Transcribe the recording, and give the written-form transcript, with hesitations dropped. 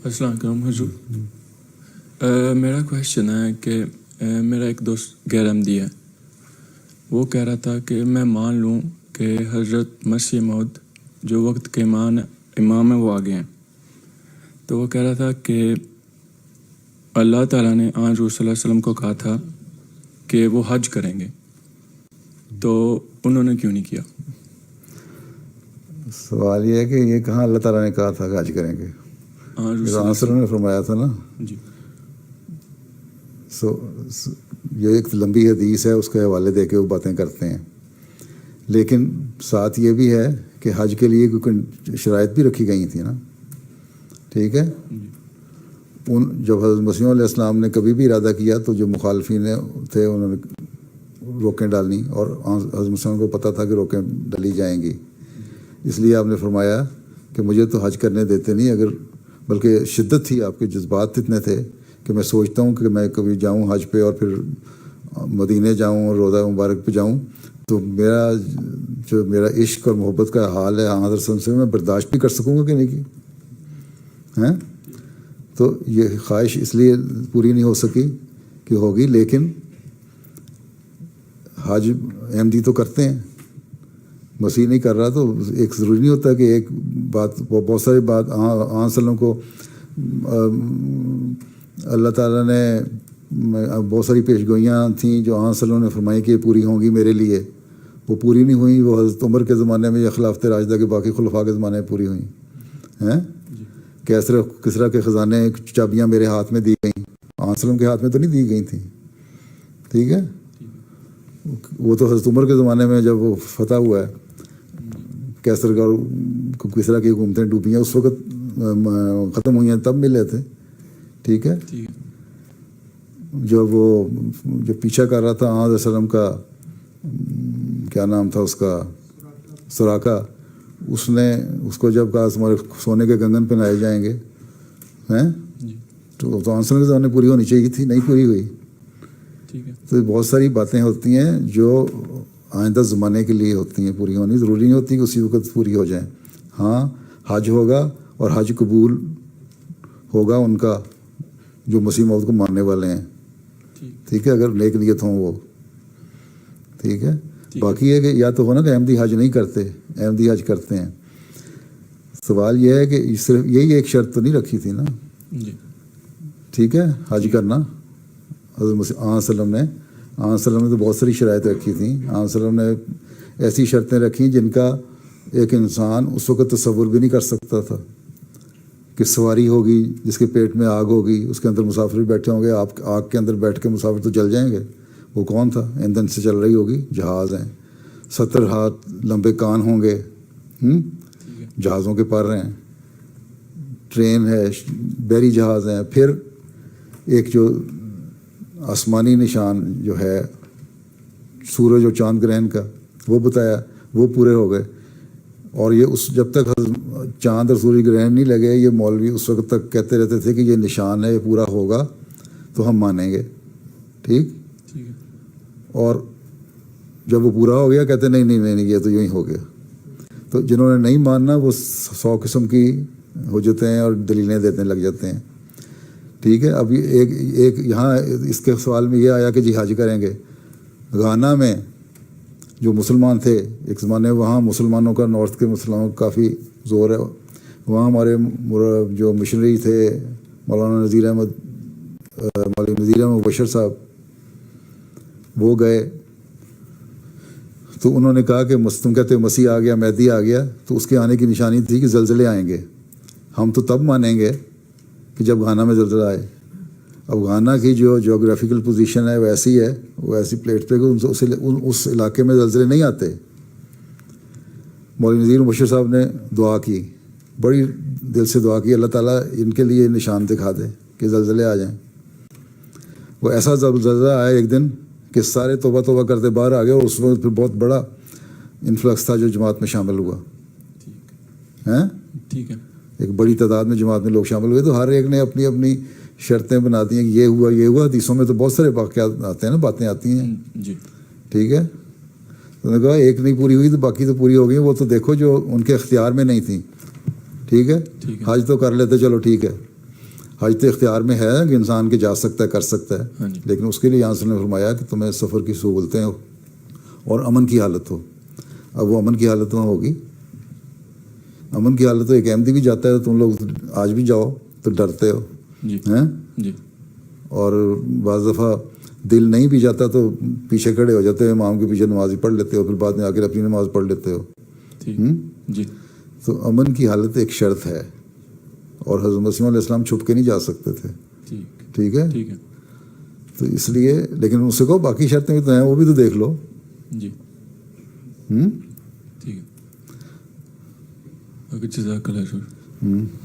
السلام علیکم حضور. میرا کویشچن ہے کہ میرا ایک دوست غیر احمدی ہے. وہ کہہ رہا تھا کہ میں مان لوں کہ حضرت مسیح موعود جو وقت کے امام ہیں وہ آگے ہیں. تو وہ کہہ رہا تھا کہ اللہ تعالیٰ نے آن حضور صلی اللہ علیہ وسلم کو کہا تھا کہ وہ حج کریں گے، تو انہوں نے کیوں نہیں کیا؟ سوال یہ ہے کہ یہ کہاں اللہ تعالیٰ نے کہا تھا کہ حج کریں گے؟ آنسر نے فرمایا تھا نا جی. یہ ایک لمبی حدیث ہے، اس کے حوالے دے کے وہ باتیں کرتے ہیں. لیکن ساتھ یہ بھی ہے کہ حج کے لیے کوئی شرائط بھی رکھی گئی تھیں نا. ٹھیک ہے. جب حضرت مسیح علیہ السلام نے کبھی بھی ارادہ کیا تو جو مخالفین تھے انہوں نے روکیں ڈالنی، اور حضرت مسیح کو پتہ تھا کہ روکیں ڈالی جائیں گی. اس لیے آپ نے فرمایا کہ مجھے تو حج کرنے دیتے نہیں، اگر بلکہ شدت تھی، آپ کے جذبات اتنے تھے کہ میں سوچتا ہوں کہ میں کبھی جاؤں حج پہ اور پھر مدینے جاؤں اور روضہ مبارک پہ جاؤں، تو میرا عشق اور محبت کا حال ہے حضرت صلی اللہ علیہ وسلم میں برداشت بھی کر سکوں گا کہ نہیں کی ہیں. تو یہ خواہش اس لیے پوری نہیں ہو سکی کہ ہوگی. لیکن حج احمدی تو کرتے ہیں، مسیح نہیں کر رہا، تو ایک ضروری نہیں ہوتا کہ ایک بات، بہت ساری بات آن وسلم کو اللہ تعالیٰ نے بہت ساری پیش گوئیاں تھیں جو آن وسلم نے فرمائی کہ یہ پوری ہوں گی میرے لیے، وہ پوری نہیں ہوئیں. وہ حضرت عمر کے زمانے میں یا خلافت راشدہ کے باقی خلفاء کے زمانے میں پوری ہوئیں ہیں. کسرا کے خزانے چابیاں میرے ہاتھ میں دی گئیں، آن وسلم کے ہاتھ میں تو نہیں دی گئی تھیں. ٹھیک ہے. وہ تو حضرت عمر کے زمانے میں جب وہ فتح ہوا ہے، کسرا کی حکومتیں ڈوبی ہیں، اس وقت ختم ہوئی ہیں، تب ملے تھے. ٹھیک ہے. جو پیچھا کر رہا تھا علیہ وسلم کا، کیا نام تھا اس کا، سراقہ، اس کو جب کہا تمہارے سونے کے کنگن پہنائے جائیں گے ہیں، تو آنسر کے زمانے پوری ہونی چاہیے تھی، نہیں پوری ہوئی. تو بہت ساری باتیں ہوتی ہیں جو آئندہ زمانے کے لیے ہوتی ہیں، پوری ہونی ضروری نہیں ہوتی کہ اسی وقت پوری ہو جائیں. ہاں حج ہوگا، اور حج قبول ہوگا ان کا جو مسیح موعود کو ماننے والے ہیں. ٹھیک ہے، اگر نیک نیت ہوں وہ. ٹھیک ہے. باقی ہے کہ یا تو ہونا کہ احمدی حج نہیں کرتے، احمدی حج کرتے ہیں. سوال یہ ہے کہ صرف یہی ایک شرط تو نہیں رکھی تھی نا. ٹھیک ہے، حج کرنا. حضرت مسیح وسلم نے تو بہت ساری شرائط رکھی تھیں. وسلم نے ایسی شرطیں رکھیں جن کا ایک انسان اس وقت تصور بھی نہیں کر سکتا تھا، کہ سواری ہوگی جس کے پیٹ میں آگ ہوگی، اس کے اندر مسافر بھی بیٹھے ہوں گے، آپ آگ کے اندر بیٹھ کے مسافر تو جل جائیں گے. وہ کون تھا؟ ایندھن سے چل رہی ہوگی، جہاز ہیں، 70 ہاتھ لمبے کان ہوں گے، جہازوں کے پر ہیں، ٹرین ہے، بحری جہاز ہیں. پھر ایک جو آسمانی نشان جو ہے سورج اور چاند گرہن کا، وہ بتایا، وہ پورے ہو گئے. اور یہ جب تک چاند اور سورج گرہن نہیں لگے، یہ مولوی اس وقت تک کہتے رہتے تھے کہ یہ نشان ہے، یہ پورا ہوگا تو ہم مانیں گے. ٹھیک. اور جب وہ پورا ہو گیا کہتے نہیں یہ تو یوں ہی ہو گیا. تو جنہوں نے نہیں ماننا وہ 100 قسم کی حجتیں اور دلیلیں دینے لگ جاتے ہیں. ٹھیک ہے. اب ایک یہاں اس کے سوال میں یہ آیا کہ جی حج کریں گے. گانا میں جو مسلمان تھے ایک زمانے میں، وہاں مسلمانوں کا، نارتھ کے مسلمانوں کا کافی زور ہے. وہاں ہمارے جو مشنری تھے مولانا نذیر احمد بشر صاحب، وہ گئے تو انہوں نے کہا کہ تم کہتے ہو مسیح آ گیا، مہدی آ گیا، تو اس کے آنے کی نشانی تھی کہ زلزلے آئیں گے. ہم تو تب مانیں گے کہ جب گھانا میں زلزلہ آئے. اب گھانا کی جو جغرافیکل پوزیشن ہے وہ ایسی ہے، وہ ایسی پلیٹ پہ کہ اس علاقے میں زلزلے نہیں آتے. مولانا نذیر بشر صاحب نے دعا کی، بڑی دل سے دعا کی، اللہ تعالیٰ ان کے لیے نشان دکھا دے کہ زلزلے آ جائیں. وہ ایسا زلزلہ آیا ایک دن کہ سارے توبہ کرتے باہر آ گئے، اور اس وقت پھر بہت بڑا انفلکس تھا جو جماعت میں شامل ہوا. ٹھیک ہے. ایک بڑی تعداد میں جماعت میں لوگ شامل ہوئے. تو ہر ایک نے اپنی اپنی شرطیں بنا دی ہیں کہ یہ ہوا. حدیثوں میں تو بہت سارے واقعات آتے ہیں نا، باتیں آتی ہیں. ٹھیک ہے. تو نے کہا ایک نہیں پوری ہوئی تو باقی تو پوری ہو گئی. وہ تو دیکھو جو ان کے اختیار میں نہیں تھیں. ٹھیک ہے. حج تو کر لیتے، چلو ٹھیک ہے. حج تو اختیار میں ہے کہ انسان کے جا سکتا ہے، کر سکتا ہے، ہاں جی، لیکن اس کے لیے یہاں سے نے فرمایا کہ تمہیں سفر کی سہولتیں ہو اور امن کی حالت ہو. اب وہ امن کی حالت میں ہوگی، امن کی حالت تو ایک احمدی بھی جاتا ہے، تم لوگ آج بھی جاؤ تو ڈرتے ہو جی ہیں، جی اور بعض دفعہ دل نہیں بھی جاتا تو پیچھے کھڑے ہو جاتے ہو، امام کے پیچھے نماز ہی پڑھ لیتے ہو، پھر بعد میں آ کر اپنی نماز پڑھ لیتے ہو. ٹھیک جی تو امن کی حالت ایک شرط ہے، اور حضرت مسیح علیہ السلام چھپ کے نہیں جا سکتے تھے. ٹھیک ٹھیک ہے، ٹھیک ہے تو اس لیے لیکن ان سے کہو باقی شرطیں بھی تو ہیں، وہ بھی تو دیکھ لو. جی ہوں ٹھیک ہے. اوکے جزاک اللہ خیر.